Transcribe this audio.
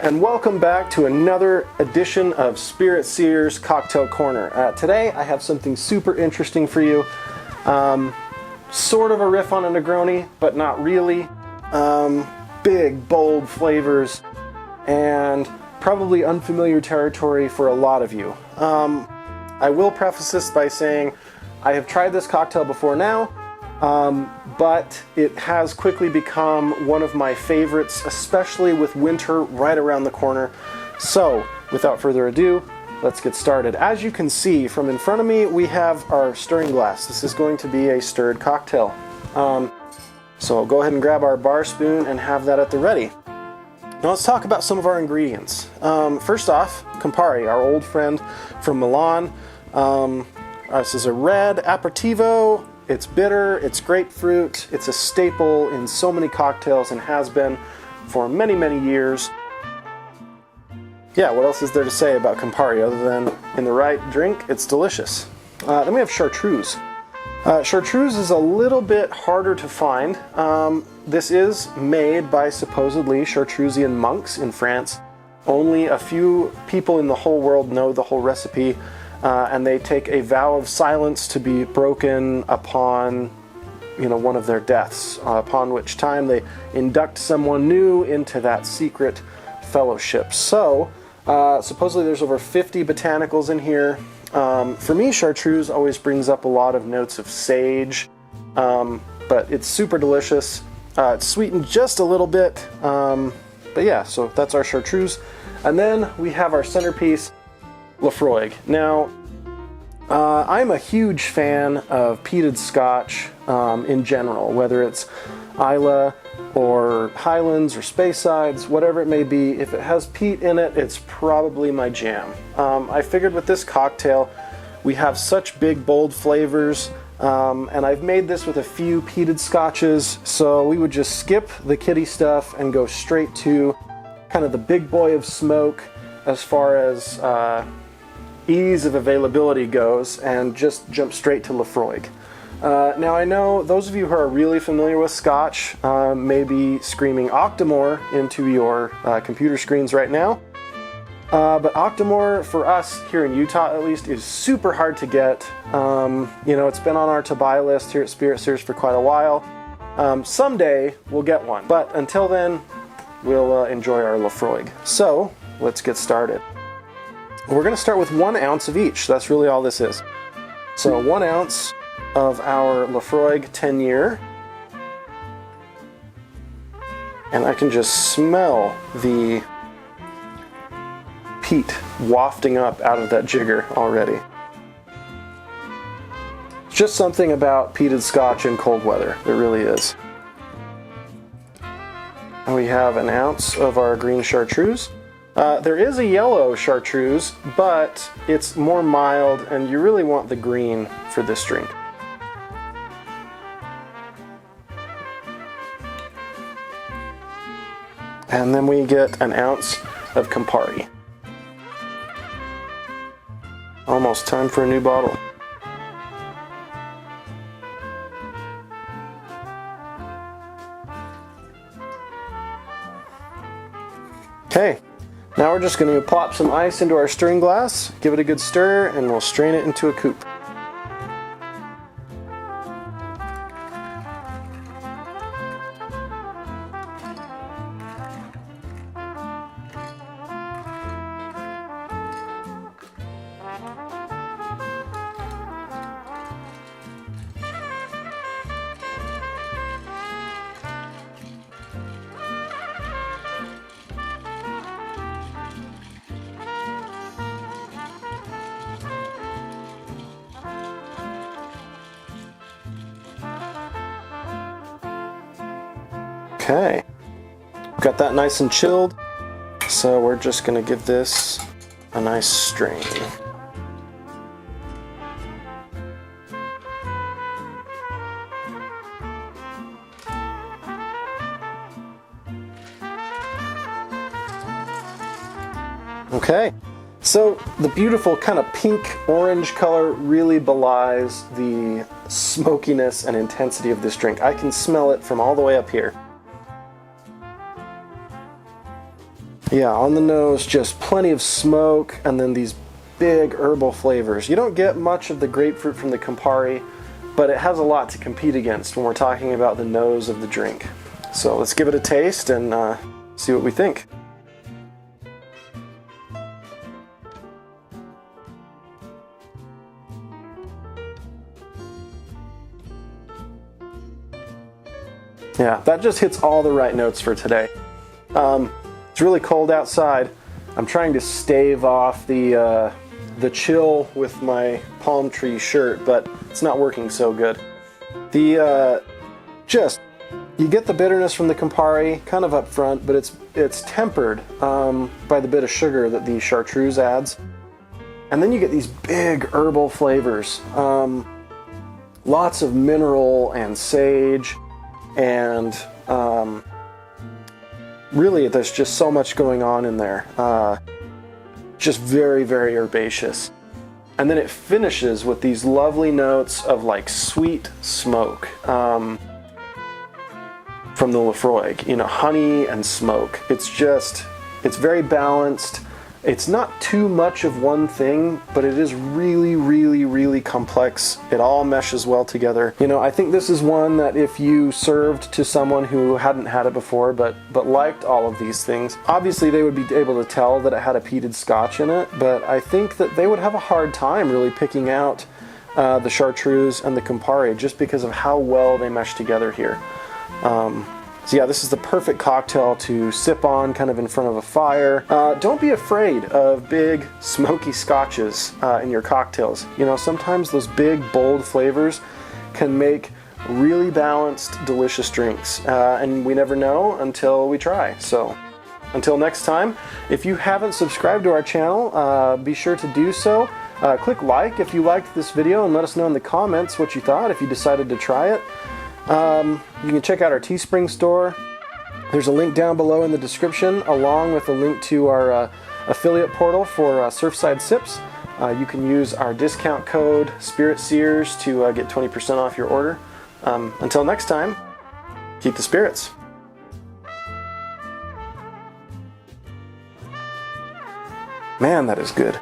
and welcome back to another edition of Spirit Seers Cocktail Corner. Today I have something super interesting for you. Sort of a riff on a Negroni, but not really. Big, bold flavors, and probably unfamiliar territory for a lot of you. I will preface this by saying I have tried this cocktail before now, but it has quickly become one of my favorites, especially with winter right around the corner. So, without further ado, let's get started. As you can see from in front of me, we have our stirring glass. This is going to be a stirred cocktail. So I'll go ahead and grab our bar spoon and have that at the ready. Now let's talk about some of our ingredients. First off, Campari, our old friend from Milan. This is a red aperitivo. It's bitter, it's grapefruit, it's a staple in so many cocktails and has been for many, many years. Yeah, what else is there to say about Campari other than in the right drink, it's delicious. Then we have chartreuse. Chartreuse is a little bit harder to find. This is made by supposedly Chartreusian monks in France. Only a few people in the whole world know the whole recipe. And they take a vow of silence to be broken upon, one of their deaths, upon which time they induct someone new into that secret fellowship. So, supposedly there's over 50 botanicals in here. For me, chartreuse always brings up a lot of notes of sage, but it's super delicious. It's sweetened just a little bit, but yeah, so that's our chartreuse. And then we have our centerpiece, Laphroaig. Now, I'm a huge fan of peated Scotch in general, whether it's Islay or Highlands or Speysides, whatever it may be. If it has peat in it, it's probably my jam. I figured with this cocktail, we have such big, bold flavors, and I've made this with a few peated Scotches, so we would just skip the kiddie stuff and go straight to kind of the big boy of smoke as far as ease of availability goes, and just jump straight to Laphroaig. Now I know those of you who are really familiar with Scotch may be screaming Octomore into your computer screens right now, but Octomore for us here in Utah at least is super hard to get. It's been on our to-buy list here at Spirit Seers for quite a while. Someday we'll get one, but until then we'll enjoy our Laphroaig. So let's get started. We're going to start with 1 ounce of each. That's really all this is. So 1 ounce of our Laphroaig 10-year. And I can just smell the peat wafting up out of that jigger already. Just something about peated Scotch in cold weather. There really is. And we have 1 ounce of our green chartreuse. There is a yellow chartreuse, but it's more mild, and you really want the green for this drink. And then we get 1 ounce of Campari. Almost time for a new bottle. Okay. Now we're just going to plop some ice into our stirring glass, give it a good stir, and we'll strain it into a coupe. Okay, got that nice and chilled, so we're just going to give this a nice strain. Okay, so the beautiful kind of pink-orange color really belies the smokiness and intensity of this drink. I can smell it from all the way up here. Yeah, on the nose, just plenty of smoke, and then these big herbal flavors. You don't get much of the grapefruit from the Campari, but it has a lot to compete against when we're talking about the nose of the drink. So let's give it a taste and see what we think. Yeah, that just hits all the right notes for today. It's really cold outside. I'm trying to stave off the chill with my palm tree shirt, but it's not working so good. You get the bitterness from the Campari kind of up front, but it's tempered by the bit of sugar that the chartreuse adds. And then you get these big herbal flavors. Lots of mineral and sage, and really there's just so much going on in there. Just very, very herbaceous. And then it finishes with these lovely notes of like sweet smoke from the Laphroaig, you know, honey and smoke. It's very balanced. It's not too much of one thing, but it is really, really, really complex. It all meshes well together. You know, I think this is one that if you served to someone who hadn't had it before, but liked all of these things, obviously they would be able to tell that it had a peated scotch in it, but I think that they would have a hard time really picking out the chartreuse and the Campari just because of how well they mesh together here. So yeah, this is the perfect cocktail to sip on kind of in front of a fire. Don't be afraid of big smoky scotches in your cocktails. You know, sometimes those big bold flavors can make really balanced, delicious drinks. And we never know until we try. So until next time, if you haven't subscribed to our channel, be sure to do so. Click like if you liked this video and let us know in the comments what you thought if you decided to try it. You can check out our Teespring store. There's a link down below in the description, along with a link to our affiliate portal for Surfside Sips. You can use our discount code Spirit Seers to get 20% off your order. Until next time, keep the spirits. Man, that is good.